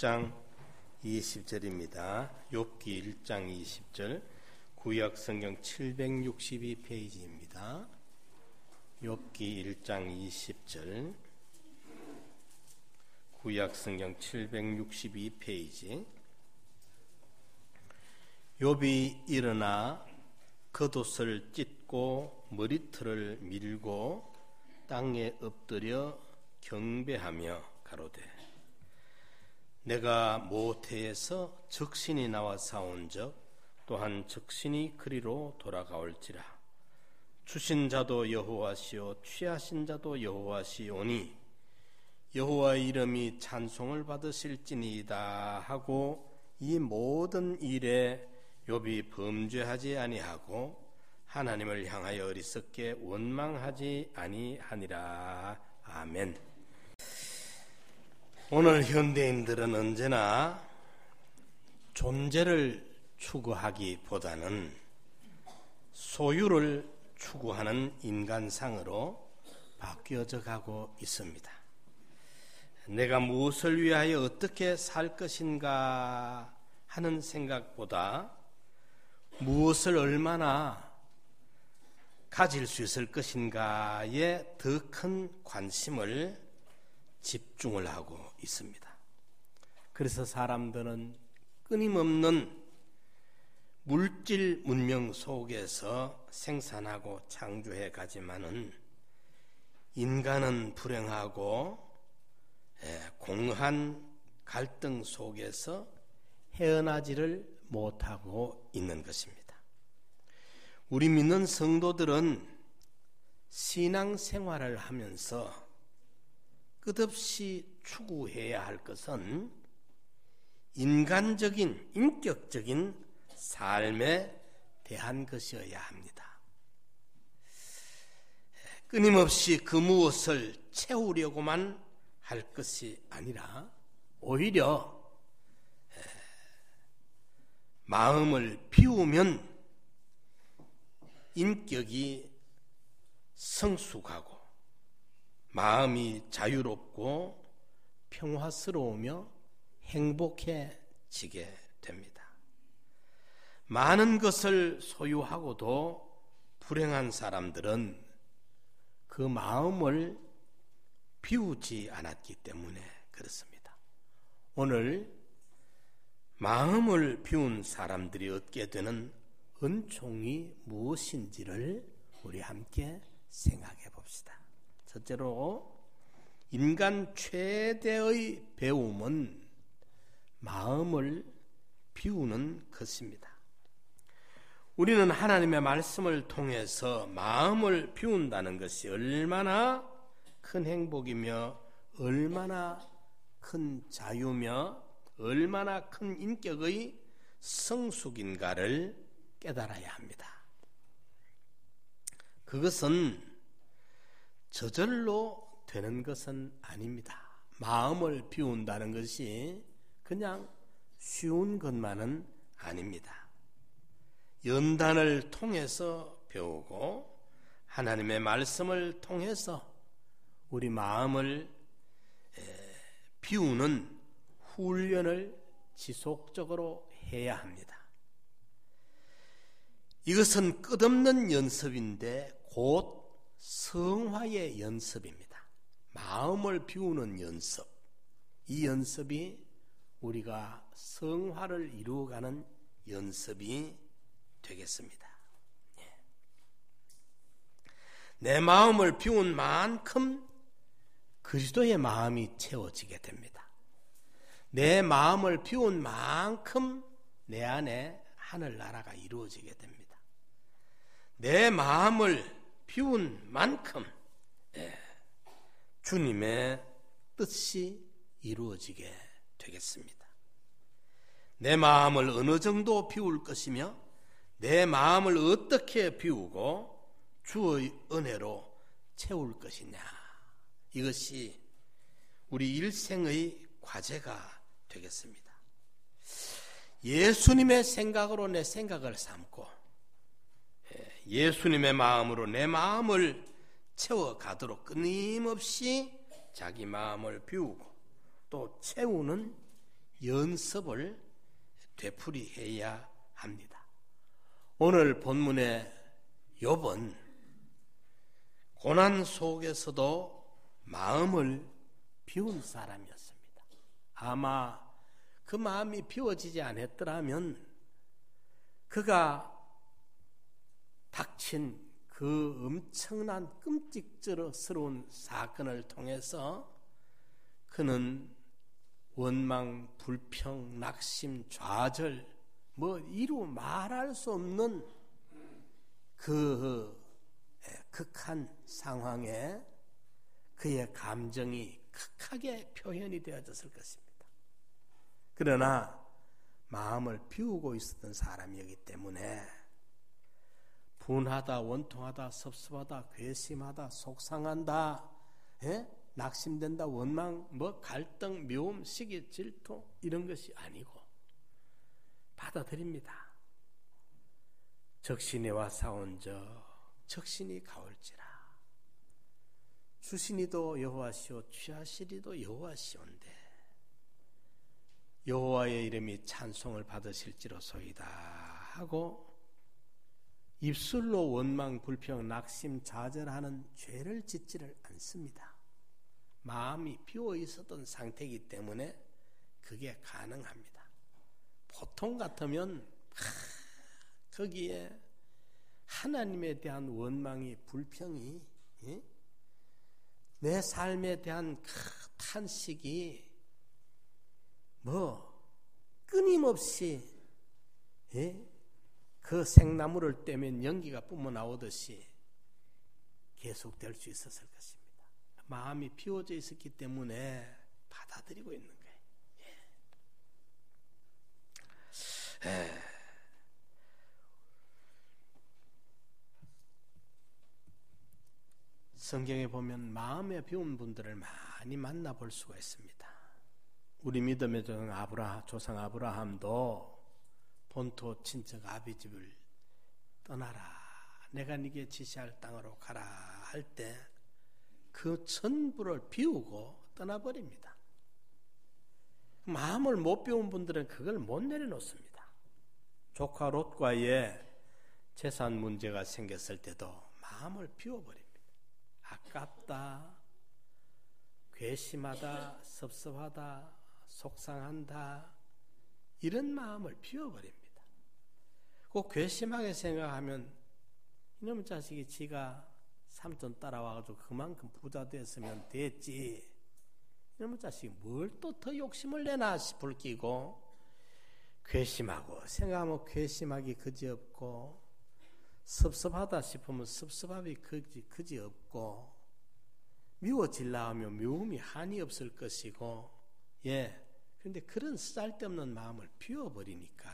1장 20절입니다. 욥기 1장 20절, 구약 성경 762페이지입니다. 욥기 1장 20절, 구약 성경 762페이지. 욥이 일어나 겉옷을 찢고 머리털을 밀고 땅에 엎드려 경배하며 가로되, 내가 모태에서 적신이 나와 싸운적 또한 적신이 그리로 돌아가올지라. 주신 자도 여호와시요 취하신 자도 여호와시오니 여호와의 이름이 찬송을 받으실지니이다 하고, 이 모든 일에 욥이 범죄하지 아니하고 하나님을 향하여 어리석게 원망하지 아니하니라. 아멘. 오늘 현대인들은 언제나 존재를 추구하기보다는 소유를 추구하는 인간상으로 바뀌어져 가고 있습니다. 내가 무엇을 위하여 어떻게 살 것인가 하는 생각보다 무엇을 얼마나 가질 수 있을 것인가에 더 큰 관심을 집중을 하고 있습니다. 그래서 사람들은 끊임없는 물질 문명 속에서 생산하고 창조해 가지만은 인간은 불행하고 공한 갈등 속에서 헤어나지를 못하고 있는 것입니다. 우리 믿는 성도들은 신앙생활을 하면서 끝없이 추구해야 할 것은 인간적인, 인격적인 삶에 대한 것이어야 합니다. 끊임없이 그 무엇을 채우려고만 할 것이 아니라 오히려 마음을 비우면 인격이 성숙하고 마음이 자유롭고 평화스러우며 행복해지게 됩니다. 많은 것을 소유하고도 불행한 사람들은 그 마음을 비우지 않았기 때문에 그렇습니다. 오늘 마음을 비운 사람들이 얻게 되는 은총이 무엇인지를 우리 함께 생각해 봅시다. 첫째로, 인간 최대의 배움은 마음을 비우는 것입니다. 우리는 하나님의 말씀을 통해서 마음을 비운다는 것이 얼마나 큰 행복이며 얼마나 큰 자유며 얼마나 큰 인격의 성숙인가를 깨달아야 합니다. 그것은 저절로 되는 것은 아닙니다. 마음을 비운다는 것이 그냥 쉬운 것만은 아닙니다. 연단을 통해서 배우고 하나님의 말씀을 통해서 우리 마음을 비우는 훈련을 지속적으로 해야 합니다. 이것은 끝없는 연습인데 곧 성화의 연습입니다. 마음을 비우는 연습, 이 연습이 우리가 성화를 이루어가는 연습이 되겠습니다. 내 마음을 비운 만큼 그리스도의 마음이 채워지게 됩니다. 내 마음을 비운 만큼 내 안에 하늘나라가 이루어지게 됩니다. 내 마음을 비운 만큼 주님의 뜻이 이루어지게 되겠습니다. 내 마음을 어느 정도 비울 것이며 내 마음을 어떻게 비우고 주의 은혜로 채울 것이냐, 이것이 우리 일생의 과제가 되겠습니다. 예수님의 생각으로 내 생각을 삼고 예수님의 마음으로 내 마음을 채워가도록 끊임없이 자기 마음을 비우고 또 채우는 연습을 되풀이해야 합니다. 오늘 본문의 욥은 고난 속에서도 마음을 비운 사람이었습니다. 아마 그 마음이 비워지지 않았더라면 그가 닥친 그 엄청난 끔찍스러운 사건을 통해서 그는 원망, 불평, 낙심, 좌절, 이루 말할 수 없는 그 극한 상황에 그의 감정이 극하게 표현이 되어졌을 것입니다. 그러나 마음을 비우고 있었던 사람이기 때문에 분하다, 원통하다, 섭섭하다, 괘씸하다, 속상한다, 낙심된다, 원망, 갈등, 미움, 시기, 질투 이런 것이 아니고 받아들입니다. 적신이와 싸운저 적신이 가올지라. 주시니도 여호와시오 취하시리도 여호와시온데 여호와의 이름이 찬송을 받으실지로소이다 하고 입술로 원망, 불평, 낙심, 좌절하는 죄를 짓지를 않습니다. 마음이 비어 있었던 상태이기 때문에 그게 가능합니다. 보통 같으면 거기에 하나님에 대한 원망이, 불평이, 내 삶에 대한 그 탄식이 끊임없이 그 생나무를 떼면 연기가 뿜어나오듯이 계속될 수 있었을 것입니다. 마음이 비워져 있었기 때문에 받아들이고 있는 거예요. 성경에 보면 마음에 비운 분들을 많이 만나볼 수가 있습니다. 우리 믿음의 조상 아브라함도 본토 친척 아비집을 떠나라, 내가 네게 지시할 땅으로 가라 할 때 그 전부를 비우고 떠나버립니다. 마음을 못 비운 분들은 그걸 못 내려놓습니다. 조카 롯과의 재산 문제가 생겼을 때도 마음을 비워버립니다. 아깝다, 괘씸하다, 섭섭하다, 속상한다, 이런 마음을 비워버립니다. 그 괘씸하게 생각하면 이놈의 자식이 지가 삼촌 따라와가지고 그만큼 부자 됐으면 됐지, 이놈의 자식이 뭘 또 더 욕심을 내나 싶을 끼고 괘씸하고 생각하면 괘씸하기 그지없고 섭섭하다 싶으면 섭섭함이 그지없고 미워질라 하면 미움이 한이 없을 것이고 그런데 그런 쓸데없는 마음을 비워버리니까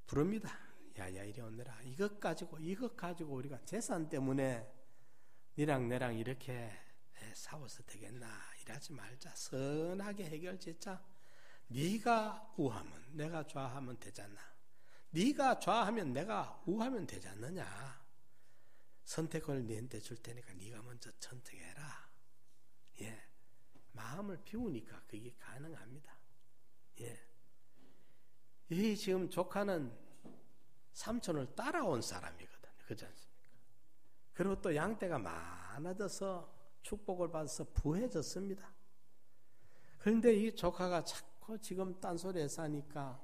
부릅니다. 야야 이리 오너라. 이것 가지고 우리가 재산 때문에 니랑 내랑 이렇게 싸워서 되겠나. 이러지 말자. 선하게 해결짓자. 네가 우하면 내가 좌하면 되잖아. 네가 좌하면 내가 우하면 되지 않느냐. 선택을 너한테 줄 테니까 네가 먼저 선택해라. 마음을 비우니까 그게 가능합니다. 이 지금 조카는 삼촌을 따라온 사람이거든요. 그렇지 않습니까? 그리고 또 양떼가 많아져서 축복을 받아서 부해졌습니다. 그런데 이 조카가 자꾸 지금 딴소리해서 하니까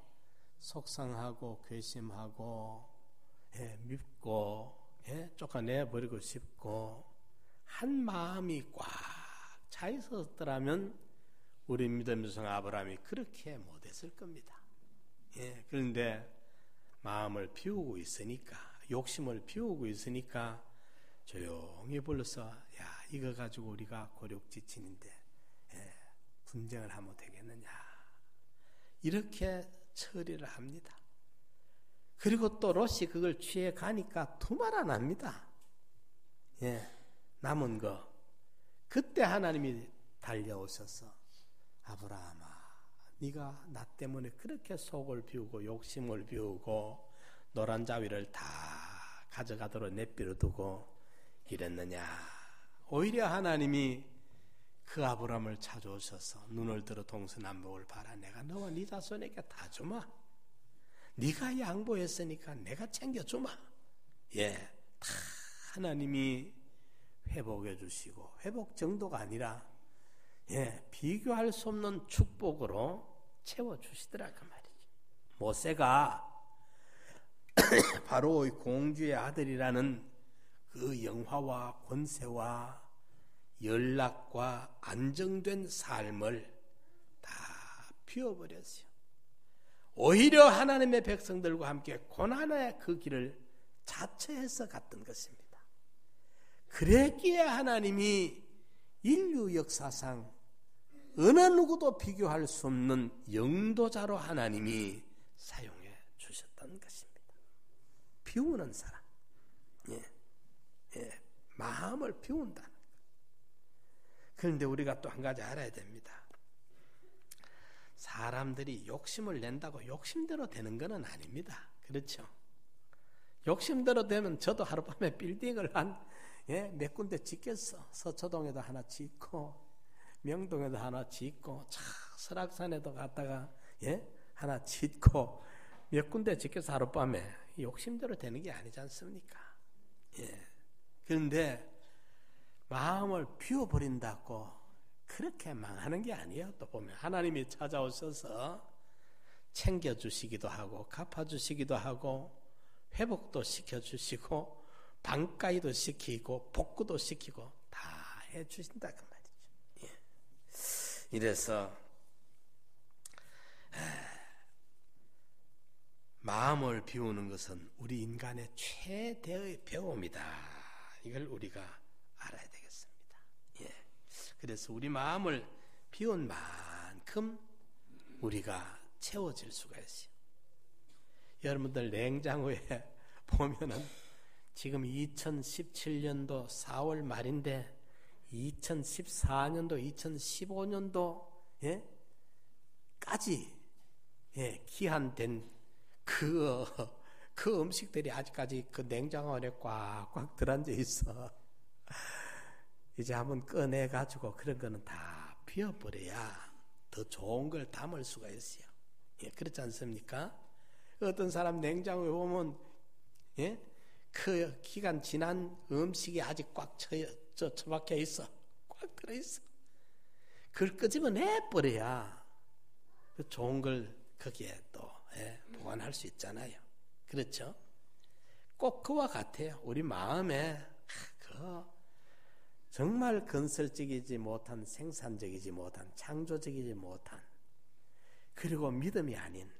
속상하고 괘씸하고 밉고 쫓아내버리고 싶고 한 마음이 꽉 차 있었더라면 우리 믿음의 성 아브라함이 그렇게 못했을 겁니다. 그런데 마음을 비우고 있으니까, 욕심을 비우고 있으니까 조용히 불러서 야 이거 가지고 우리가 고륙지친인데 분쟁을 하면 되겠느냐, 이렇게 처리를 합니다. 그리고 또 롯이 그걸 취해 가니까 두말 안 합니다. 남은 거 그때 하나님이 달려오셔서 아브라함아, 네가 나 때문에 그렇게 속을 비우고 욕심을 비우고 노란 자위를 다 가져가도록 내버려 두고 이랬느냐. 오히려 하나님이 그 아브라함을 찾아오셔서 눈을 들어 동서남북을 봐라. 내가 너와 네 자손에게 다 주마. 네가 양보했으니까 내가 챙겨주마. 다 하나님이 회복해 주시고, 회복 정도가 아니라 비교할 수 없는 축복으로 채워주시더라 그 말이지. 모세가 바로의 공주의 아들이라는 그 영화와 권세와 연락과 안정된 삶을 다 비워버렸어요. 오히려 하나님의 백성들과 함께 고난의 그 길을 자처해서 갔던 것입니다. 그랬기에 하나님이 인류 역사상 어느 누구도 비교할 수 없는 영도자로 하나님이 사용해 주셨던 것입니다. 비우는 사람, 마음을 비운다. 그런데 우리가 또 한 가지 알아야 됩니다. 사람들이 욕심을 낸다고 욕심대로 되는 것은 아닙니다. 그렇죠? 욕심대로 되면 저도 하룻밤에 빌딩을 몇 군데 짓겠어. 서초동에도 하나 짓고, 명동에도 하나 짓고, 설악산에도 갔다가 하나 짓고, 몇 군데 짓겠어. 하룻밤에. 욕심대로 되는 게 아니지 않습니까? 그런데 마음을 비워버린다고 그렇게 망하는 게 아니에요. 또 보면 하나님이 찾아오셔서 챙겨주시기도 하고, 갚아주시기도 하고, 회복도 시켜주시고, 반가이도 시키고, 복구도 시키고 다 해주신다 그 말이죠. 이래서 마음을 비우는 것은 우리 인간의 최대의 배움이다. 이걸 우리가 알아야 되겠습니다. 그래서 우리 마음을 비운 만큼 우리가 채워질 수가 있어요. 여러분들 냉장고에 보면은 지금 2017년도 4월 말인데 2014년도, 2015년도 까지 기한된 그 음식들이 아직까지 그 냉장고 안에 꽉꽉 들어앉아 있어. 이제 한번 꺼내가지고 그런 거는 다 비워버려야 더 좋은 걸 담을 수가 있어요. 그렇지 않습니까? 어떤 사람 냉장고에 보면 그 기간 지난 음식이 아직 꽉 처박혀 있어. 꽉 들어있어. 그걸 끄집어내버려야 그 좋은 걸 거기에 또 보관할 수 있잖아요. 그렇죠? 꼭 그와 같아요. 우리 마음에 정말 건설적이지 못한, 생산적이지 못한, 창조적이지 못한, 그리고 믿음이 아닌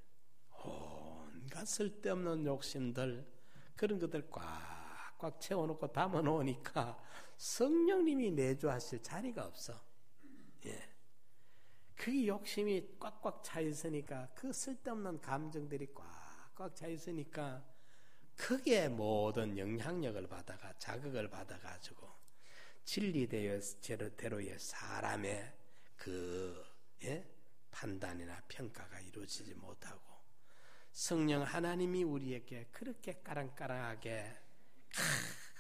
온갖 쓸데없는 욕심들, 그런 것들 꽉꽉 채워놓고 담아놓으니까 성령님이 내주하실 자리가 없어. 그 욕심이 꽉꽉 차 있으니까, 그 쓸데없는 감정들이 꽉꽉 차 있으니까 크게 모든 영향력을 받아가, 자극을 받아가지고 진리대로의 사람의 그 판단이나 평가가 이루어지지 못하고, 성령 하나님이 우리에게 그렇게 까랑까랑하게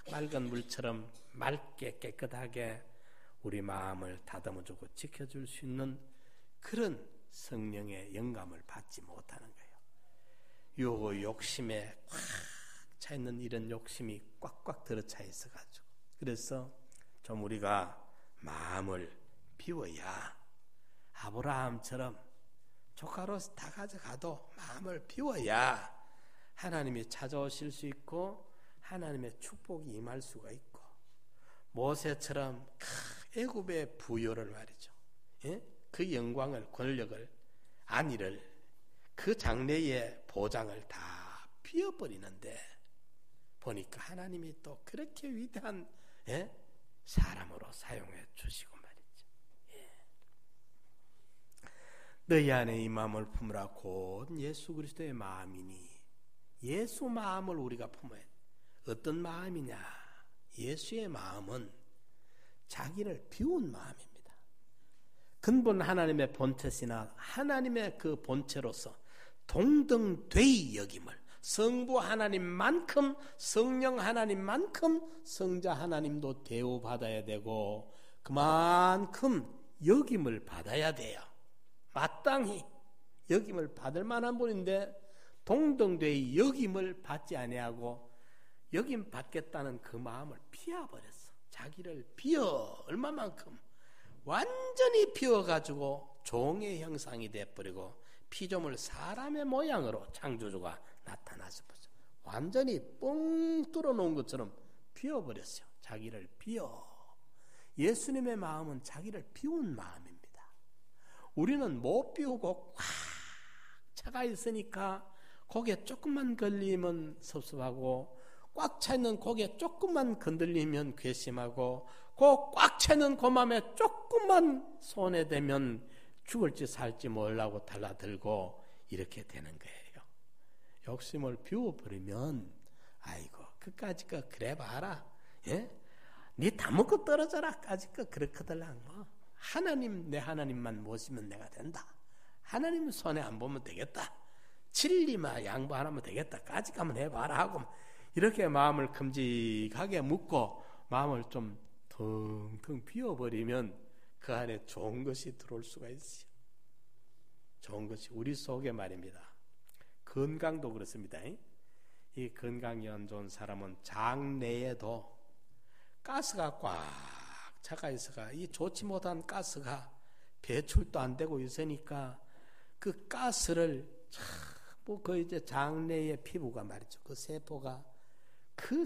맑은 물처럼 맑게 깨끗하게 우리 마음을 다듬어주고 지켜줄 수 있는 그런 성령의 영감을 받지 못하는 거예요. 요 욕심에 꽉 차 있는 이런 욕심이 꽉꽉 들어차 있어가지고, 그래서 좀 우리가 마음을 비워야 아브라함처럼 조카로 다 가져가도 마음을 비워야 하나님이 찾아오실 수 있고 하나님의 축복이 임할 수가 있고, 모세처럼 애굽의 부요를 말이죠. 그 영광을, 권력을, 안위를, 그 장래의 보장을 다 비워버리는데 보니까 하나님이 또 그렇게 위대한 사람으로 사용해 주시고 말이죠. 너희 안에 이 마음을 품으라 곧 예수 그리스도의 마음이니, 예수 마음을 우리가 품어야 돼. 어떤 마음이냐? 예수의 마음은 자기를 비운 마음입니다. 근본 하나님의 본체시나 하나님의 그 본체로서 동등되이 여김을, 성부 하나님만큼, 성령 하나님만큼 성자 하나님도 대우받아야 되고, 그만큼 여김을 받아야 돼요. 마땅히 여김을 받을 만한 분인데 동등되이 여김을 받지 아니하고 여김 받겠다는 그 마음을 비워버렸어. 자기를 비워 얼마만큼 완전히 비워가지고 종의 형상이 돼버리고 피조물 사람의 모양으로 창조주가 나타나서 완전히 뻥 뚫어놓은 것처럼 비워버렸어요. 자기를 비워. 예수님의 마음은 자기를 비운 마음입니다. 우리는 못 비우고 꽉 차가 있으니까 고개 조금만 걸리면 섭섭하고 꽉 차있는 고개 조금만 건들리면 괘씸하고 그 꽉 차있는 그 맘에 조금만 손에 대면 죽을지 살지 모르려고 달라들고 이렇게 되는 거예요. 욕심을 비워버리면 아이고 그까짓 거 그래 봐라. 예? 니 다 먹고 떨어져라 까짓 거 그렇거들랑 뭐. 하나님 내 하나님만 모시면 내가 된다. 하나님 손에 안 보면 되겠다. 진리만 양보 안 하면 되겠다. 까짓 거 한번 해봐라 하고 이렇게 마음을 큼직하게 묶고 마음을 좀 텅텅 비워버리면 그 안에 좋은 것이 들어올 수가 있어요. 좋은 것이 우리 속에 말입니다. 건강도 그렇습니다. 이 건강이 안 좋은 사람은 장내에도 가스가 꽉 차가 있어가 이 좋지 못한 가스가 배출도 안 되고 있으니까 그 가스를 그 이제 장내의 피부가 말이죠. 그 세포가 그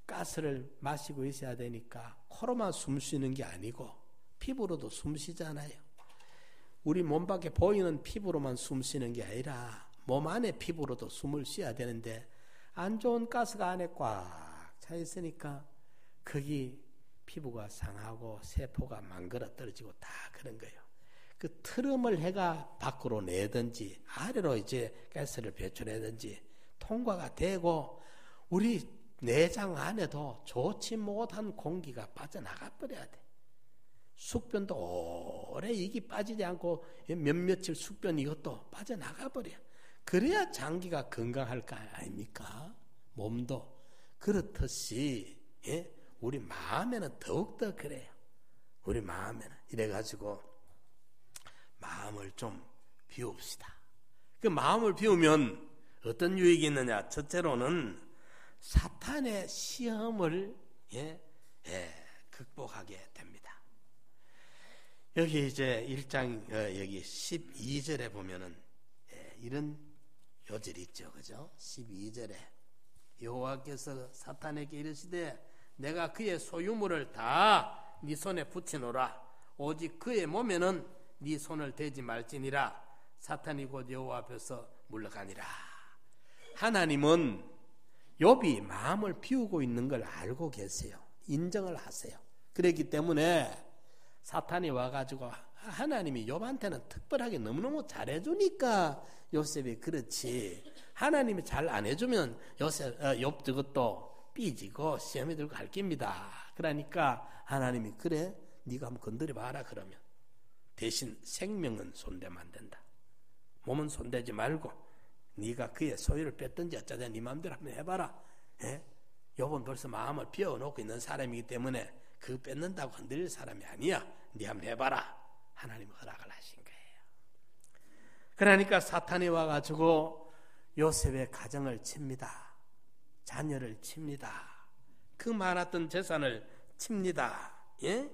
가스를 마시고 있어야 되니까 코로만 숨 쉬는 게 아니고 피부로도 숨 쉬잖아요. 우리 몸 밖에 보이는 피부로만 숨 쉬는 게 아니라 몸 안에 피부로도 숨을 쉬어야 되는데 안 좋은 가스가 안에 꽉 차 있으니까 거기 피부가 상하고 세포가 망그러 떨어지고 다 그런 거예요. 그 트름을 해가 밖으로 내든지 아래로 이제 가스를 배출하든지 통과가 되고 우리 내장 안에도 좋지 못한 공기가 빠져나가 버려야 돼. 숙변도 오래 이기 빠지지 않고 몇몇일 숙변 이것도 빠져나가 버려. 그래야 장기가 건강할 거 아닙니까? 몸도 그렇듯이 예? 우리 마음에는 더욱더 그래요. 우리 마음에는 이래가지고 마음을 좀 비웁시다. 그 마음을 비우면 어떤 유익이 있느냐? 첫째로는 사탄의 시험을 극복하게 됩니다. 여기 이제 1장 여기 12절에 보면은 이런 요절이 있죠. 그죠? 12절에 여호와께서 사탄에게 이르시되 내가 그의 소유물을 다 네 손에 붙이노라. 오직 그의 몸에는 네 손을 대지 말지니라. 사탄이 곧 여호와 앞에서 물러가니라. 하나님은 욥이 마음을 비우고 있는 걸 알고 계세요. 인정을 하세요. 그렇기 때문에 사탄이 와가지고 하나님이 욥한테는 특별하게 너무너무 잘해주니까 요셉이 그렇지. 하나님이 잘 안 해주면 욥 저것도 삐지고 시험이 들고 갈 겁니다. 그러니까 하나님이 그래 네가 한번 건드려봐라 그러면 대신 생명은 손대면 안 된다. 몸은 손대지 말고 네가 그의 소유를 뺐든지 어쩌든 네 마음대로 한번 해봐라. 예? 욥은 벌써 마음을 비워놓고 있는 사람이기 때문에 그 뺏는다고 흔들릴 사람이 아니야. 네 한번 해봐라. 하나님이 허락을 하신 거예요. 그러니까 사탄이 와가지고 요셉의 가정을 칩니다. 자녀를 칩니다. 그 많았던 재산을 칩니다. 예?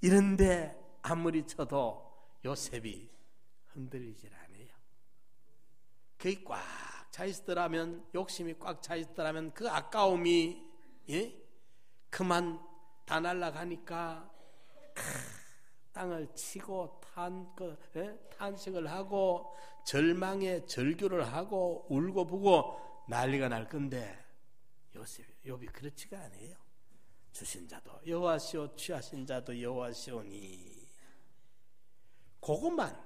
이런데 아무리 쳐도 요셉이 흔들리질 않아요. 그게 꽉 차 있더라면, 욕심이 꽉 차 있더라면 그 아까움이 그만 다 날아가니까 땅을 치고 탄식을 하고 절망의 절규를 하고 울고 부고 난리가 날 건데 욥이 그렇지가 않아요. 주신 자도 여호와시오 취하신 자도 여호와시오니. 그것만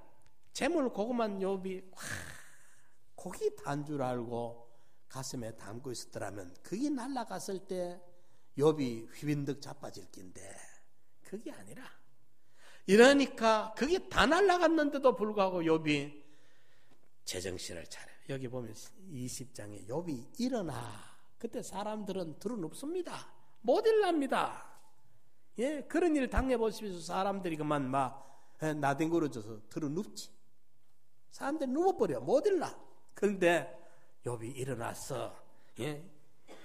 재물 그것만 욥이 고기 단 줄 알고 가슴에 담고 있었더라면 그게 날아갔을 때 욥이 휘빈득 자빠질 낀데 그게 아니라 이러니까 그게 다 날아갔는데도 불구하고 욥이 제정신을 차려요. 여기 보면 20장에 욥이 일어나. 그때 사람들은 들은 없습니다. 못 일납니다. 예, 그런 일 당해보시면서 사람들이 그만 막 나댕거려져서 들어 눕지. 사람들이 누워버려. 못 일나. 그런데 욥이 일어났어. 예,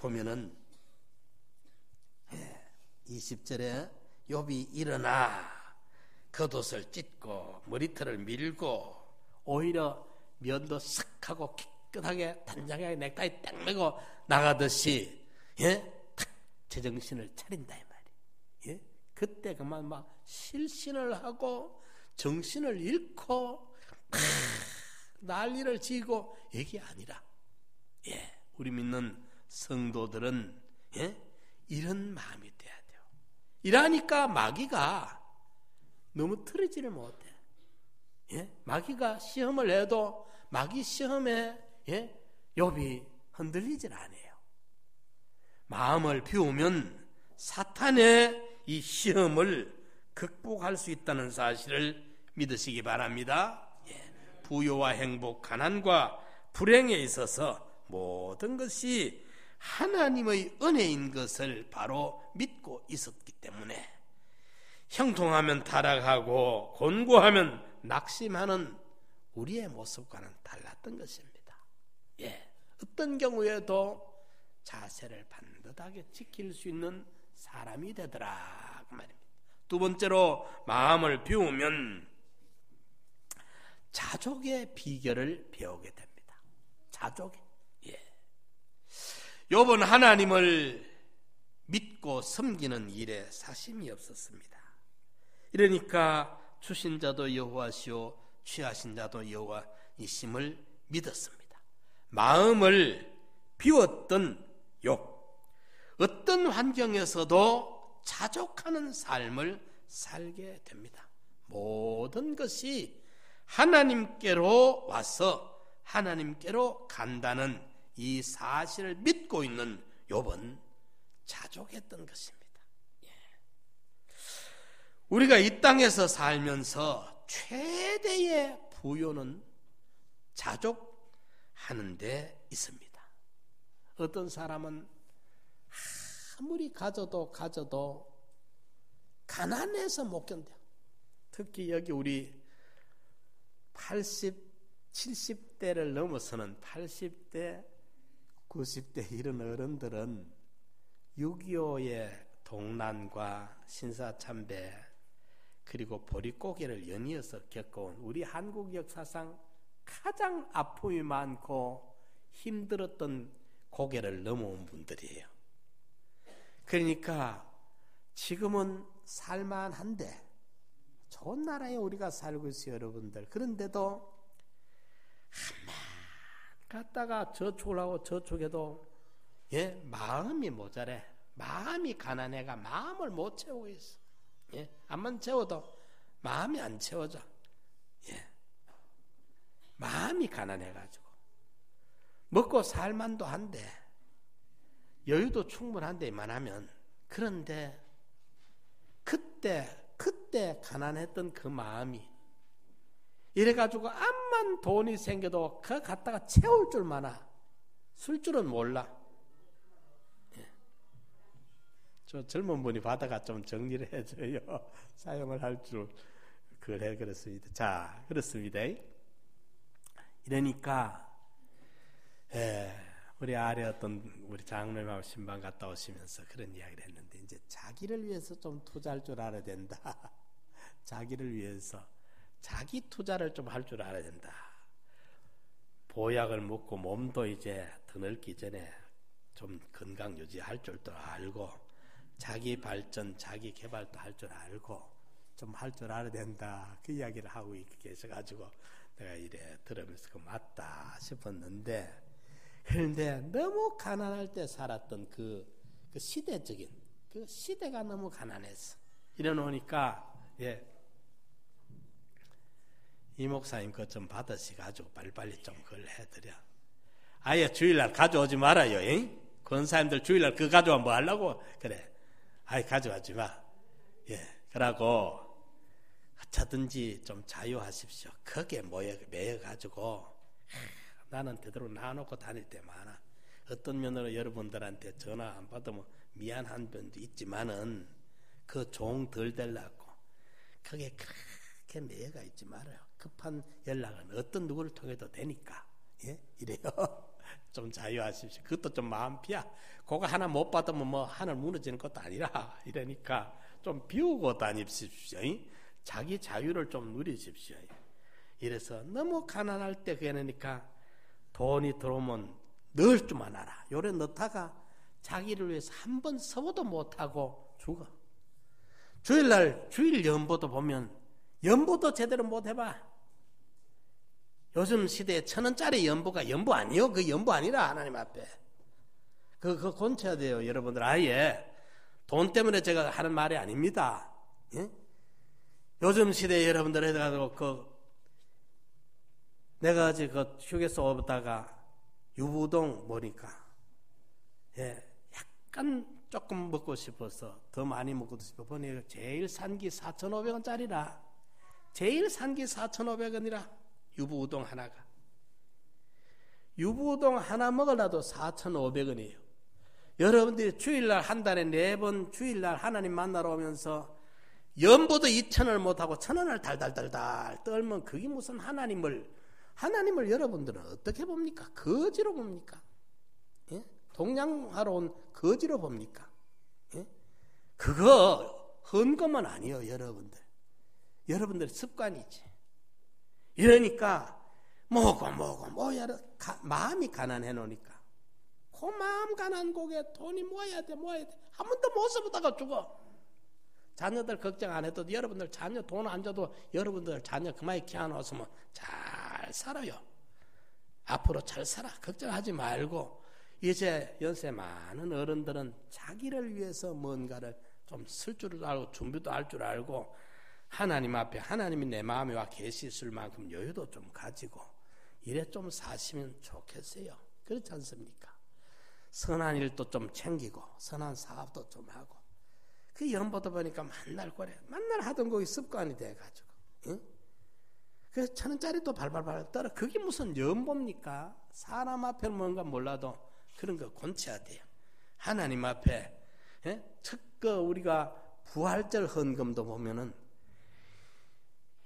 보면은 20절에 욥이 일어나 겉옷을 찢고 머리털을 밀고 오히려 면도 싹 하고 깨끗하게 단장하게 넥타이 딱 메고 나가듯이 탁 제정신을 차린다 이 말이에요. 그때 그만 막 실신을 하고 정신을 잃고 난리를 지고 이게 아니라 우리 믿는 성도들은 이런 마음이 돼야 돼요. 이러니까 마귀가 너무 틀어지를 못해. 마귀가 시험을 해도 마귀 시험에 욥이 흔들리질 않아요. 마음을 비우면 사탄의 이 시험을 극복할 수 있다는 사실을 믿으시기 바랍니다. 부요와 행복, 가난과 불행에 있어서 모든 것이 하나님의 은혜인 것을 바로 믿고 있었기 때문에 형통하면 타락하고 곤고하면 낙심하는 우리의 모습과는 달랐던 것입니다. 어떤 경우에도 자세를 반듯하게 지킬 수 있는 사람이 되더라 그 말입니다. 두 번째로 마음을 비우면 자족의 비결을 배우게 됩니다. 자족의. 욥은 하나님을 믿고 섬기는 일에 사심이 없었습니다. 이러니까 주신 자도 여호와시오 취하신 자도 여호와이심을 믿었습니다. 마음을 비웠던 욥, 어떤 환경에서도 자족하는 삶을 살게 됩니다. 모든 것이 하나님께로 와서 하나님께로 간다는 이 사실을 믿고 있는 욥은 자족했던 것입니다. 우리가 이 땅에서 살면서 최대의 부요는 자족하는 데 있습니다. 어떤 사람은 아무리 가져도 가난해서 못 견뎌요. 특히 여기 우리 80, 70대를 넘어서는 80대, 90대 이런 어른들은 6.25의 동란과 신사참배 그리고 보릿고개를 연이어서 겪어온 우리 한국 역사상 가장 아픔이 많고 힘들었던 고개를 넘어온 분들이에요. 그러니까 지금은 살만한데 좋은 나라에 우리가 살고 있어요, 여러분들. 그런데도 한만 갔다가 저쪽을 하고 저쪽에도 마음이 모자래. 마음이 가난해가 마음을 못 채우고 있어. 암만 채워도 마음이 안 채워져. 마음이 가난해가지고 먹고 살만도 한데 여유도 충분한데 이만하면 그런데 그때 가난했던 그 마음이 이래가지고 암만 돈이 생겨도 그거 갖다가 채울 줄만 알아. 쓸 줄은 몰라. 저 젊은 분이 받아가 좀 정리를 해줘요. 사용을 할 줄 그래 그렇습니다. 자, 그렇습니다. 이러니까 우리 아래 어떤 우리 장로님하고 신방 갔다 오시면서 그런 이야기를 했는데 이제 자기를 위해서 좀 투자할 줄 알아야 된다. 자기를 위해서 자기 투자를 좀 할 줄 알아야 된다. 보약을 먹고 몸도 이제 드늙기 전에 좀 건강 유지할 줄도 알고 자기 발전, 자기 개발도 할 줄 알고 좀 할 줄 알아야 된다. 그 이야기를 하고 계셔가지고 내가 이래 들으면서 그 맞다 싶었는데 그런데 너무 가난할 때 살았던 그 시대적인 그 시대가 너무 가난했어. 이래 놓으니까 이 목사님 것 좀 받으시가지고 빨리빨리 좀 그걸 해드려. 아예 주일날 가져오지 말아요. 권사님들 주일날 그거 가져와 뭐 하려고 그래. 아예 가져가지 마. 그러고 어쩌든지 좀 자유하십시오. 거기에 매여가지고 나는 되도록 놔놓고 다닐 때 많아. 어떤 면으로 여러분들한테 전화 안 받으면 미안한 면도 있지만은 그 종 덜 되려고. 그게 그렇게 매여가 있지 말아요. 급한 연락은 어떤 누구를 통해도 되니까. 예? 이래요. 좀 자유하십시오. 그것도 좀 마음 피하. 그거 하나 못 받으면 뭐 하늘 무너지는 것도 아니라. 이러니까 좀 비우고 다니십시오. 자기 자유를 좀 누리십시오. 이래서 너무 가난할 때 그러니까 돈이 들어오면 넣을 줄만 알아. 요래 넣다가 자기를 위해서 한 번 서보도 못하고 죽어. 주일날 주일 연보도 보면 연보도 제대로 못 해봐. 요즘 시대에 1,000원짜리 연보가 연보 아니요. 그 연보 아니라 하나님 앞에. 그거 곤쳐야 돼요. 여러분들 아예. 돈 때문에 제가 하는 말이 아닙니다. 예? 요즘 시대에 여러분들 해가지고 내가 어제 휴게소 오다가 유부동 보니까 약간 조금 먹고 싶어서 더 많이 먹고 싶어 보니 제일 산 게 4,500원짜리라. 제일 산 게 4,500원이라. 유부우동 하나가. 유부우동 하나 먹으려도 4,500원이에요. 여러분들이 주일날 한 달에 4번 주일날 하나님 만나러 오면서 연보도 2,000원을 못하고 1,000원을 달달달달 떨면 그게 무슨 하나님을 여러분들은 어떻게 봅니까? 거지로 봅니까? 예? 동냥하러 온 거지로 봅니까? 예? 그거 헌금은 아니에요. 여러분들 습관이지. 이러니까 뭐야 마음이 가난해 놓으니까 그 마음 가난 곡에 돈이 모아야 돼. 한 번도 못 써보다가 죽어. 자녀들 걱정 안 해도 여러분들 자녀 돈 안 줘도 여러분들 자녀 그만이 키워놓았으면 잘 살아요. 앞으로 잘 살아. 걱정하지 말고 이제 연세 많은 어른들은 자기를 위해서 뭔가를 좀 쓸 줄 알고 준비도 할 줄 알고 하나님 앞에 하나님이 내 마음에 와 계시실 만큼 여유도 좀 가지고 이래 좀 사시면 좋겠어요. 그렇지 않습니까? 선한 일도 좀 챙기고 선한 사업도 좀 하고 그 연보다 보니까 만날 하던 거기 습관이 돼가지고 응? 그 1,000원짜리도 발발발 떨어. 그게 무슨 연보입니까? 사람 앞에 뭔가 몰라도 그런 거 곤쳐야 돼요. 하나님 앞에 특거 우리가 부활절 헌금도 보면은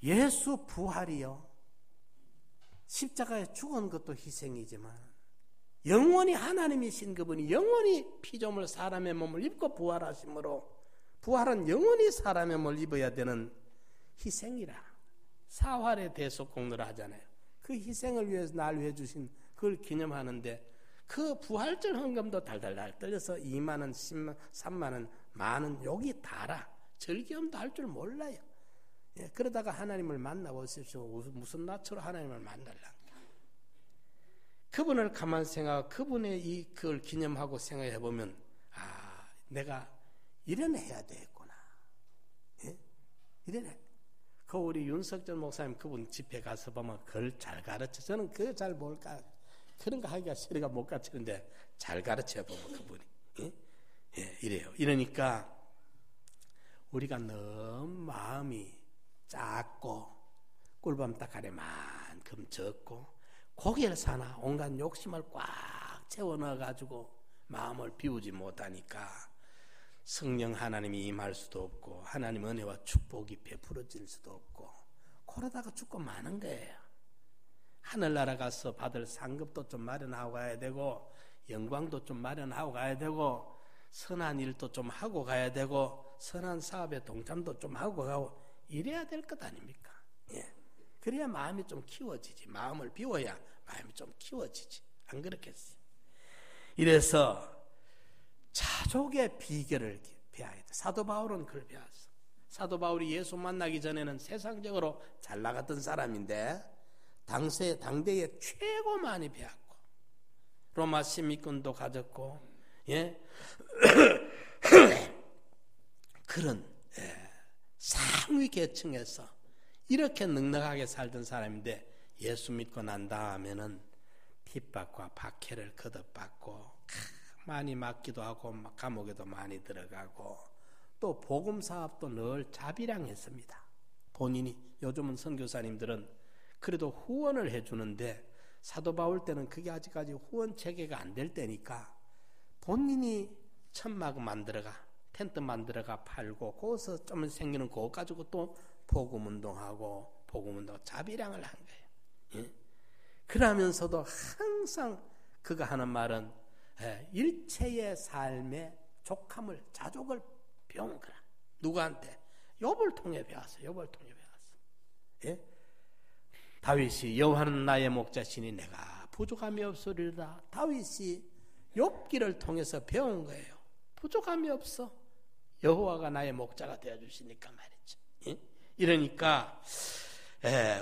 예수 부활이요. 십자가에 죽은 것도 희생이지만 영원히 하나님이신 그분이 영원히 피조물 사람의 몸을 입고 부활하심으로 부활은 영원히 사람의 몸을 입어야 되는 희생이라. 사활의 대속공로를 하잖아요. 그 희생을 위해서 날 위해 주신 그걸 기념하는데 그 부활절 헌금도 달달달 떨려서 2만 원, 10만, 3만 원, 만 원 여기 달아. 절기염도 할 줄 몰라요. 예, 그러다가 하나님을 만나보십시오. 무슨 낯으로 하나님을 만날란가. 그분을 가만 생각하고 그분의 그걸 기념하고 생각해보면 내가 이런 해야 되겠구나. 예? 이래. 그 우리 윤석전 목사님 그분 집회 가서 보면 그걸 잘 가르쳐. 저는 그거 잘 뭘까 그런 거 하기가 싫으니까 못 가르치는데 잘 가르쳐 보면 그분이 이래요. 이러니까 우리가 너무 마음이 작고 꿀밤따가리만큼 적고 고개를 사나 온갖 욕심을 꽉 채워 넣어가지고 마음을 비우지 못하니까 성령 하나님이 임할 수도 없고 하나님 은혜와 축복이 베풀어질 수도 없고 그러다가 죽고 마는 거예요. 하늘나라 가서 받을 상급도 좀 마련하고 가야 되고 영광도 좀 마련하고 가야 되고 선한 일도 좀 하고 가야 되고 선한 사업에 동참도 좀 하고 가고 이래야 될 것 아닙니까? 예. 그래야 마음이 좀 키워지지. 마음을 비워야 마음이 좀 키워지지. 안 그렇겠어요? 이래서 자족의 비결을 배워야 돼. 사도 바울은 그걸 배웠어. 사도 바울이 예수 만나기 전에는 세상적으로 잘 나갔던 사람인데 당대에 최고 많이 배웠고 로마 시민권도 가졌고 그런 상위 계층에서 이렇게 넉넉하게 살던 사람인데 예수 믿고 난 다음에는 핍박과 박해를 거듭받고 많이 맞기도 하고 감옥에도 많이 들어가고 또 복음 사업도 늘 자비량했습니다. 본인이 요즘은 선교사님들은 그래도 후원을 해주는데 사도 바울 때는 그게 아직까지 후원 체계가 안 될 때니까 본인이 천막 만들어가 텐트 만들어가 팔고 거기서 좀 생기는 그거 가지고 또 복음운동하고 자비량을 한 거예요. 예? 그러면서도 항상 그가 하는 말은 일체의 삶의 족함을, 자족을 배운 거라. 누구한테? 욥을 통해 배웠어. 예? 다윗이 여호와는 나의 목자시니 내가 부족함이 없으리로다. 다윗이 욥기를 통해서 배운 거예요. 부족함이 없어. 여호와가 나의 목자가 되어주시니까 말이죠. 예? 이러니까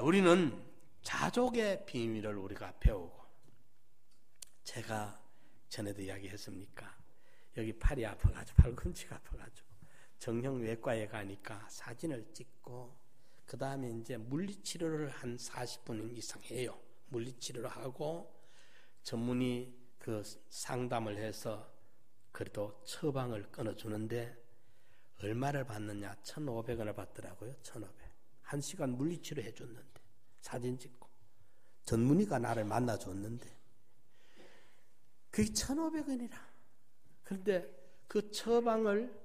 우리는 자족의 비밀을 우리가 배우고, 제가 전에도 이야기했습니까? 여기 팔이 아파가지고, 팔꿈치가 아파가지고 정형외과에 가니까 사진을 찍고 그 다음에 이제 물리치료를 한 40분 이상 해요. 물리치료를 하고 전문의 그 상담을 해서 그래도 처방을 끊어주는데 얼마를 받느냐? 1,500원을 받더라고요. 1,500원. 1시간 물리치료 해줬는데, 사진 찍고 전문의가 나를 만나줬는데 그게 1,500원이라. 그런데 그 처방을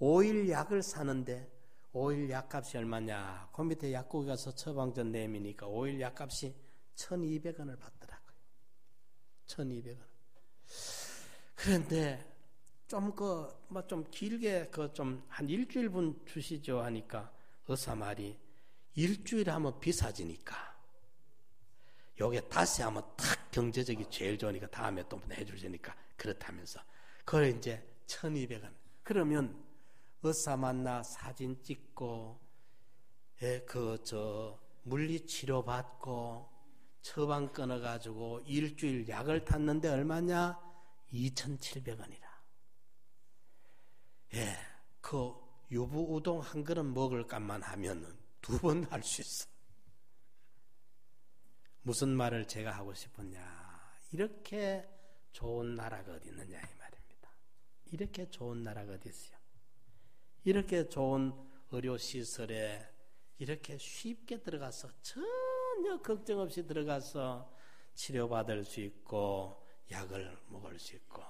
5일 약을 사는데 5일 약값이 얼마냐? 그 밑에 약국에 가서 처방전 내미니까 5일 약값이 1,200원을 받더라고요. 1,200원. 그런데 좀 길게 한 일주일분 주시죠 하니까 의사 말이 일주일 하면 비싸지니까 요게 다시 하면 탁 경제적이 제일 좋으니까 다음에 또 해줄 테니까 그렇다면서 그걸 이제 1,200원. 그러면 의사 만나 사진 찍고 물리치료 받고 처방 끊어가지고 일주일 약을 탔는데 얼마냐? 2,700원이라. 그 유부 우동 한 그릇 먹을 값만 하면은 2번 할 수 있어. 무슨 말을 제가 하고 싶었냐? 이렇게 좋은 나라가 어디 있느냐 이 말입니다. 이렇게 좋은 나라가 어디 있어요? 이렇게 좋은 의료시설에 이렇게 쉽게 들어가서 전혀 걱정 없이 들어가서 치료받을 수 있고 약을 먹을 수 있고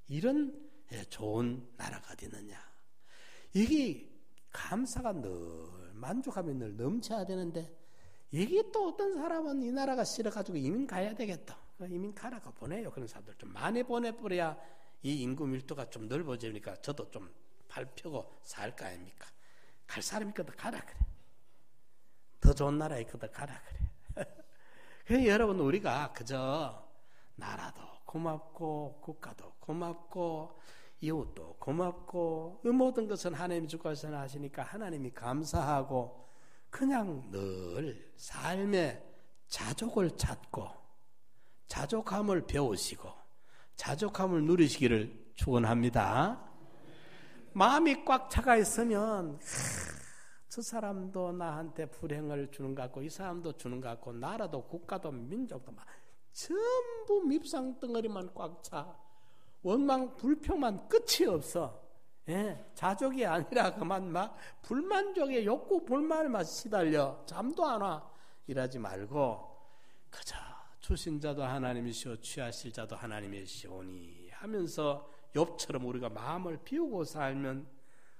이런 좋은 나라가 어디 있느냐. 이게 감사가 늘, 만족함이 늘 넘쳐야 되는데 이게 또 어떤 사람은 이 나라가 싫어가지고 이민 가야 되겠다. 이민 가라고 보내요. 그런 사람들 좀 많이 보내버려야 이 인구 밀도가 좀 넓어지니까 저도 좀 발 펴고 살 거 아닙니까? 갈 사람이 있거든 가라 그래. 더 좋은 나라에 있거든 가라 그래. 그래서 여러분 우리가 그저 나라도 고맙고 국가도 고맙고 이웃도 고맙고 모든 것은 하나님이 주권서 하시니까 하나님이 감사하고 그냥 늘 삶의 자족을 찾고 자족함을 배우시고 자족함을 누리시기를 축원합니다. 마음이 꽉 차가 있으면 저 사람도 나한테 불행을 주는 것 같고 이 사람도 주는 것 같고 나라도 국가도 민족도 막 전부 밉상덩어리만 꽉 차. 원망 불평만 끝이 없어. 자족이 아니라 그만 막 불만족의 욕구 불만에만 시달려 잠도 안 와. 이러지 말고 그저 주신 자도 하나님이시오 취하실 자도 하나님이시오니 하면서 욥처럼 우리가 마음을 비우고 살면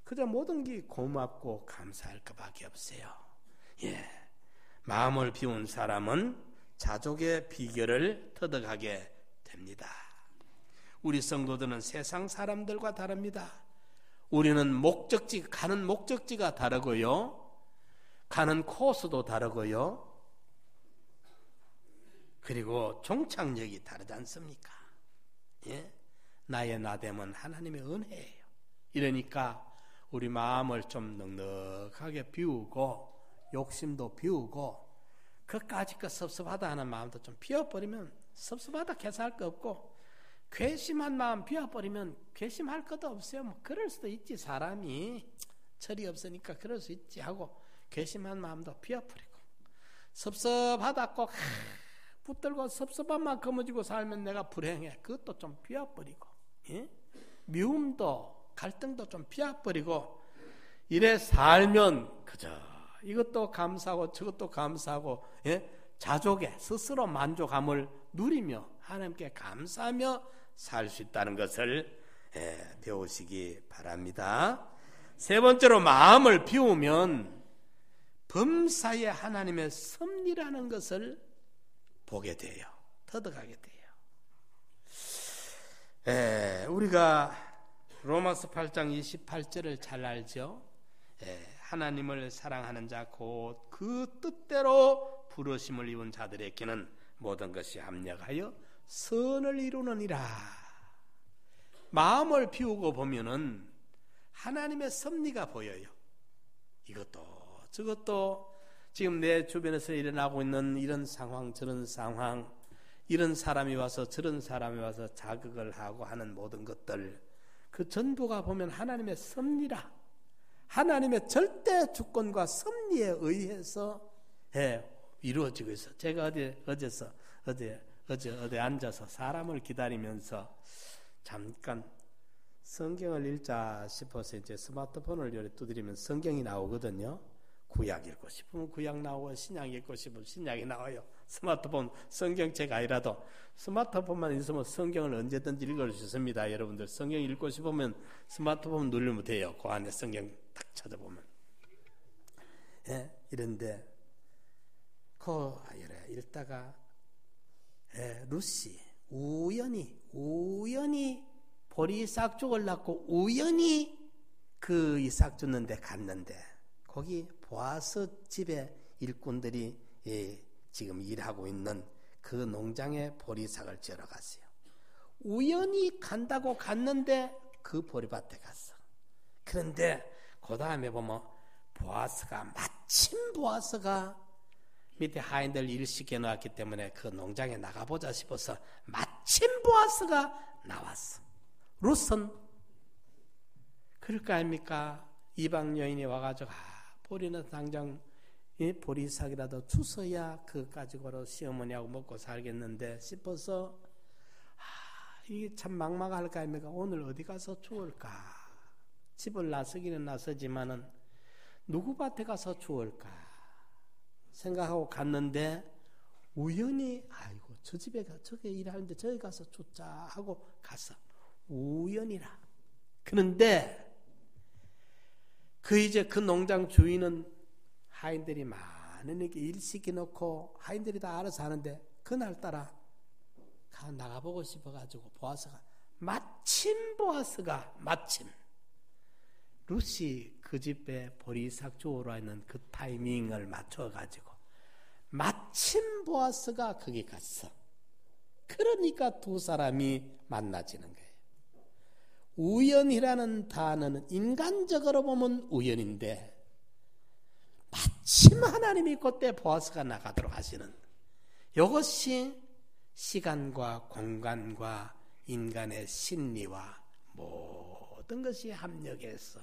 그저 모든 게 고맙고 감사할 것밖에 없어요. 마음을 비운 사람은 자족의 비결을 터득하게 됩니다. 우리 성도들은 세상 사람들과 다릅니다. 우리는 가는 목적지가 다르고요. 가는 코스도 다르고요. 그리고 종착역이 다르지 않습니까? 나의 나됨은 하나님의 은혜예요. 이러니까 우리 마음을 좀 넉넉하게 비우고 욕심도 비우고 그까짓 거 섭섭하다 하는 마음도 좀 비워버리면 섭섭하다 개사할 거 없고 괘씸한 마음 비워버리면 괘씸할 것도 없어요. 뭐 그럴 수도 있지. 사람이 철이 없으니까 그럴 수 있지 하고 괘씸한 마음도 비워버리고 섭섭하다 꼭 붙들고 섭섭함만 거머쥐고 살면 내가 불행해. 그것도 좀 비워버리고 미움도 갈등도 좀 비워버리고 이래 살면 그저 이것도 감사하고 저것도 감사하고 자족에 스스로 만족함을 누리며 하나님께 감사하며 살 수 있다는 것을 배우시기 바랍니다. 세 번째로 마음을 비우면 범사에 하나님의 섭리라는 것을 보게 돼요. 터득하게 돼요. 우리가 로마서 8장 28절을 잘 알죠. 하나님을 사랑하는 자 곧 그 뜻대로 부르심을 입은 자들에게는 모든 것이 합력하여 선을 이루느니라. 마음을 비우고 보면은 하나님의 섭리가 보여요. 이것도 저것도 지금 내 주변에서 일어나고 있는 이런 상황 저런 상황, 이런 사람이 와서 저런 사람이 와서 자극을 하고 하는 모든 것들, 그 전부가 보면 하나님의 섭리라. 하나님의 절대 주권과 섭리에 의해서 이루어지고 있어. 제가 어제 앉아서 사람을 기다리면서 잠깐 성경을 읽자 싶어서 이제 스마트폰을 요리 두드리면 성경이 나오거든요. 구약 읽고 싶으면 구약 나오고 신약 읽고 싶으면 신약이 나와요. 스마트폰 성경책 아니라도 스마트폰만 있으면 성경을 언제든지 읽을 수 있습니다. 여러분들 성경 읽고 싶으면 스마트폰 누르면 돼요. 그 안에 성경 딱 찾아보면. 이런데 읽다가 루시 우연히 보리 싹죽을 낳고 우연히 그 이삭 줬는데 갔는데 거기 보아스 집에 일꾼들이 지금 일하고 있는 그 농장에 보리삭을 지으러 갔어요. 우연히 간다고 갔는데 그 보리밭에 갔어. 그런데 그 다음에 보면 마침 보아스가 밑에 하인들 일 시켜놨기 때문에 그 농장에 나가보자 싶어서 마침 보아스가 나왔어. 룻은 그럴 거 아닙니까? 이방 여인이 와가지고 보리는 당장 보리삭이라도 주서야 그 가지고로 시어머니하고 먹고 살겠는데 싶어서 이게 참 막막할 거 아닙니까? 오늘 어디 가서 주울까? 집을 나서기는 나서지만은 누구 밭에 가서 주울까? 생각하고 갔는데 우연히 저 집에 저게 일하는데 저기 가서 줬자 하고 갔어. 우연이라. 그런데 이제 그 농장 주인은 하인들이 많으니까 일 시켜놓고 하인들이 다 알아서 하는데 그날따라 나가보고 싶어가지고 마침 룻이 그 집에 보리삭 주우러 있는 그 타이밍을 맞춰가지고 마침 보아스가 거기 갔어. 그러니까 두 사람이 만나지는 거예요. 우연이라는 단어는 인간적으로 보면 우연인데 마침 하나님이 그때 보아스가 나가도록 하시는, 이것이 시간과 공간과 인간의 심리와 모든 것이 합력해서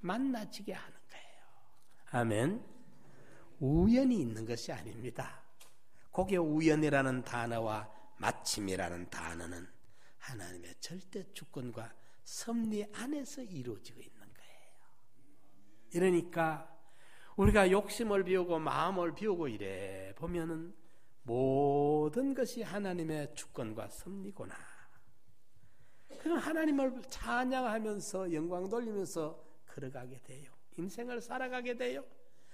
만나지게 하는 거예요. 아멘. 우연이 있는 것이 아닙니다. 거기에 우연이라는 단어와 마침이라는 단어는 하나님의 절대 주권과 섭리 안에서 이루어지고 있는 거예요. 이러니까 우리가 욕심을 비우고 마음을 비우고 이래 보면은 모든 것이 하나님의 주권과 섭리구나. 그럼 하나님을 찬양하면서 영광 돌리면서 걸어가게 돼요. 인생을 살아가게 돼요.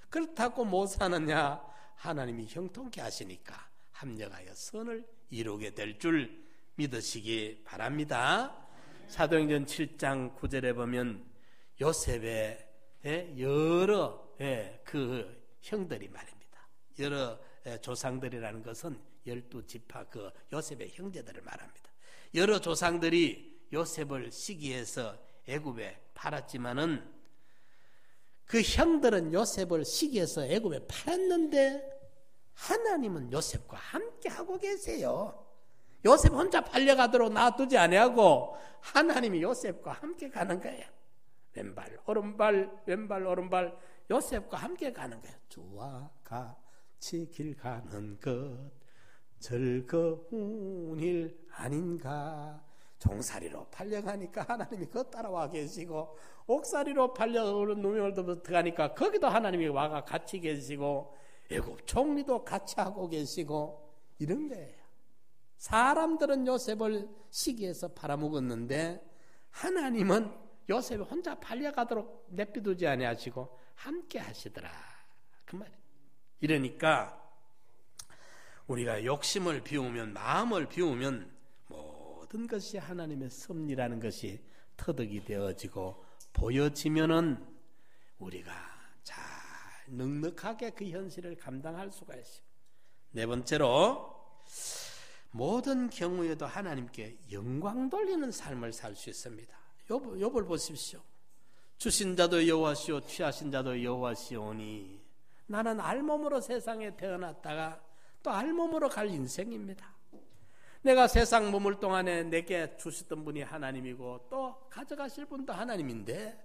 그렇다고 못 사느냐? 하나님이 형통케 하시니까 합력하여 선을 이루게 될 줄 믿으시기 바랍니다. 사도행전 7장 9절에 보면 요셉의 여러 그 형들이 말입니다. 여러 조상들이라는 것은 12지파 그 요셉의 형제들을 말합니다. 여러 조상들이 요셉을 시기해서 애굽에 팔았지만은 그 형들은 요셉을 시기해서 애굽에 팔았는데 하나님은 요셉과 함께 하고 계세요. 요셉 혼자 팔려가도록 놔두지 아니하고 하나님이 요셉과 함께 가는 거예요. 왼발 오른발 요셉과 함께 가는 거예요. 주와 같이 길 가는 것 즐거운 일 아닌가. 종살이로 팔려가니까 하나님이 그 따라와 계시고, 옥살이로 팔려오는 누명을 들어가니까 거기도 하나님이 와가 같이 계시고, 애굽 총리도 같이 하고 계시고, 이런 거예요. 사람들은 요셉을 시기해서 팔아먹었는데 하나님은 요셉이 혼자 팔려가도록 내비두지 아니하시고 함께 하시더라. 그 말이에요. 이러니까 우리가 욕심을 비우면, 마음을 비우면 모든 것이 하나님의 섭리라는 것이 터득이 되어지고 보여지면은 우리가 잘 넉넉하게 그 현실을 감당할 수가 있습니다. 네 번째로, 모든 경우에도 하나님께 영광 돌리는 삶을 살 수 있습니다. 욥을 보십시오. 주신 자도 여호와시오 취하신 자도 여호와시오니, 나는 알몸으로 세상에 태어났다가 또 알몸으로 갈 인생입니다. 내가 세상 머물 동안에 내게 주셨던 분이 하나님이고 또 가져가실 분도 하나님인데,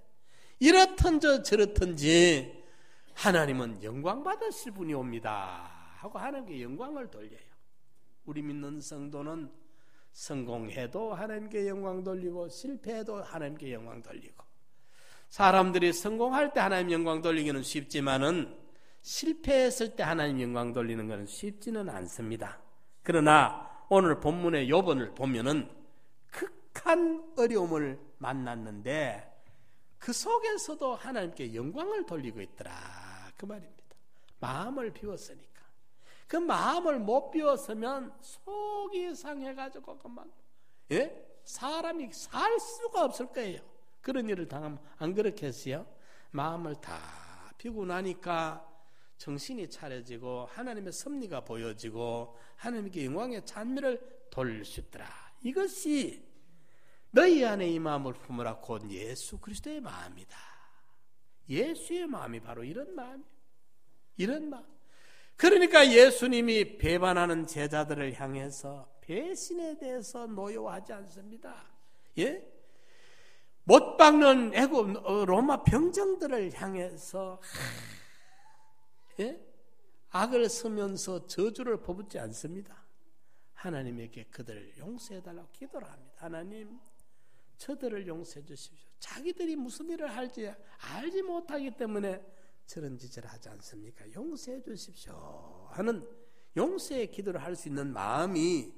이렇든지 저렇든지 하나님은 영광 받으실 분이 옵니다 하고 하나님께 영광을 돌려요. 우리 믿는 성도는 성공해도 하나님께 영광 돌리고 실패해도 하나님께 영광 돌리고, 사람들이 성공할 때 하나님 영광 돌리기는 쉽지만은 실패했을 때 하나님 영광 돌리는 것은 쉽지는 않습니다. 그러나 오늘 본문의 욥을 보면은 극한 어려움을 만났는데 그 속에서도 하나님께 영광을 돌리고 있더라, 그 말입니다. 마음을 비웠으니까. 그 마음을 못 비웠으면 속이 상해가지고 그만, 사람이 살 수가 없을 거예요. 그런 일을 당하면 안 그렇겠어요? 마음을 다 비우고 나니까 정신이 차려지고 하나님의 섭리가 보여지고 하나님께 영광의 찬미를 돌릴 수 있더라. 이것이 너희 안에 이 마음을 품으라 곧 예수 그리스도의 마음이다. 예수의 마음이 바로 이런 마음이에요. 이런 마음. 그러니까 예수님이 배반하는 제자들을 향해서 배신에 대해서 노여워하지 않습니다. 못 박는 로마 병정들을 향해서 악을 쓰면서 저주를 퍼붓지 않습니다. 하나님에게 그들을 용서해달라고 기도를 합니다. 하나님, 저들을 용서해 주십시오. 자기들이 무슨 일을 할지 알지 못하기 때문에 저런 짓을 하지 않습니까? 용서해 주십시오 하는 용서의 기도를 할 수 있는 마음이,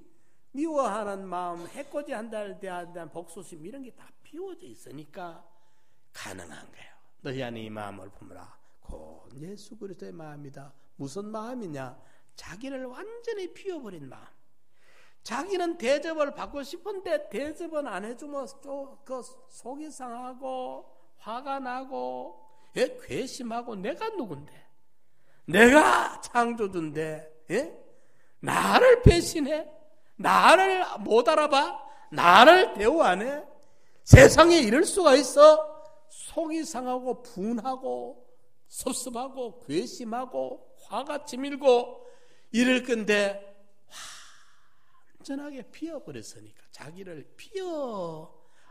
미워하는 마음, 해코지한다에 대한 복수심, 이런 게 다 비워져 있으니까 가능한 거예요. 너희 안에 이 마음을 품으라 곧 예수 그리스도의 마음이다. 무슨 마음이냐? 자기를 완전히 비워버린 마음. 자기는 대접을 받고 싶은데 대접은 안 해주면 그 속이 상하고 화가 나고 괘씸하고, 내가 누군데, 내가 창조주인데 나를 배신해? 나를 못 알아봐? 나를 대우 안 해? 세상에 이럴 수가 있어? 속이 상하고 분하고 섭섭하고 괘씸하고 화가 치밀고 이럴 건데 완전하게 피어버렸으니까, 자기를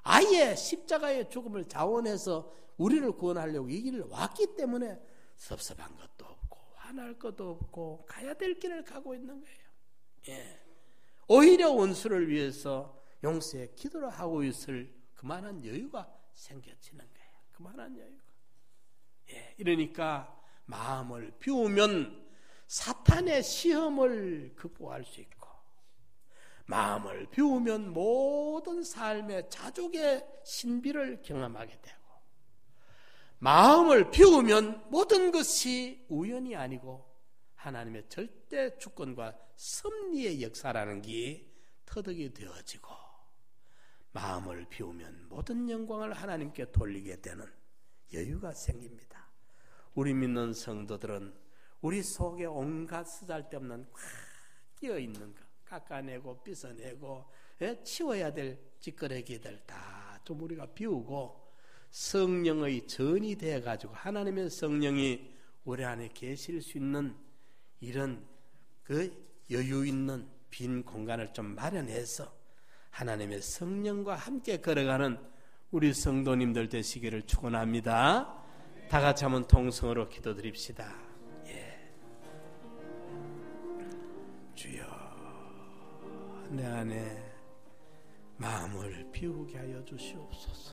아예 십자가의 죽음을 자원해서 우리를 구원하려고 이 길을 왔기 때문에 섭섭한 것도 없고 화날 것도 없고 가야 될 길을 가고 있는 거예요. 오히려 원수를 위해서 용서의 기도를 하고 있을 그만한 여유가 생겨지는 거예요. 그만한 여유가. 이러니까 마음을 비우면 사탄의 시험을 극복할 수 있고, 마음을 비우면 모든 삶의 자족의 신비를 경험하게 되고, 마음을 비우면 모든 것이 우연이 아니고 하나님의 절대 주권과 섭리의 역사라는 게 터득이 되어지고, 마음을 비우면 모든 영광을 하나님께 돌리게 되는 여유가 생깁니다. 우리 믿는 성도들은 우리 속에 온갖 쓰잘데없는 끼어있는 것 깎아내고 빗어내고 치워야 될 찌끄레기들 다 좀 우리가 비우고 성령의 전이 되어가지고 하나님의 성령이 우리 안에 계실 수 있는 이런 그 여유 있는 빈 공간을 좀 마련해서 하나님의 성령과 함께 걸어가는 우리 성도님들 되시기를 축원합니다. 다 같이 한번 통성으로 기도드립시다. 주여, 내 안에 마음을 비우게 하여 주시옵소서.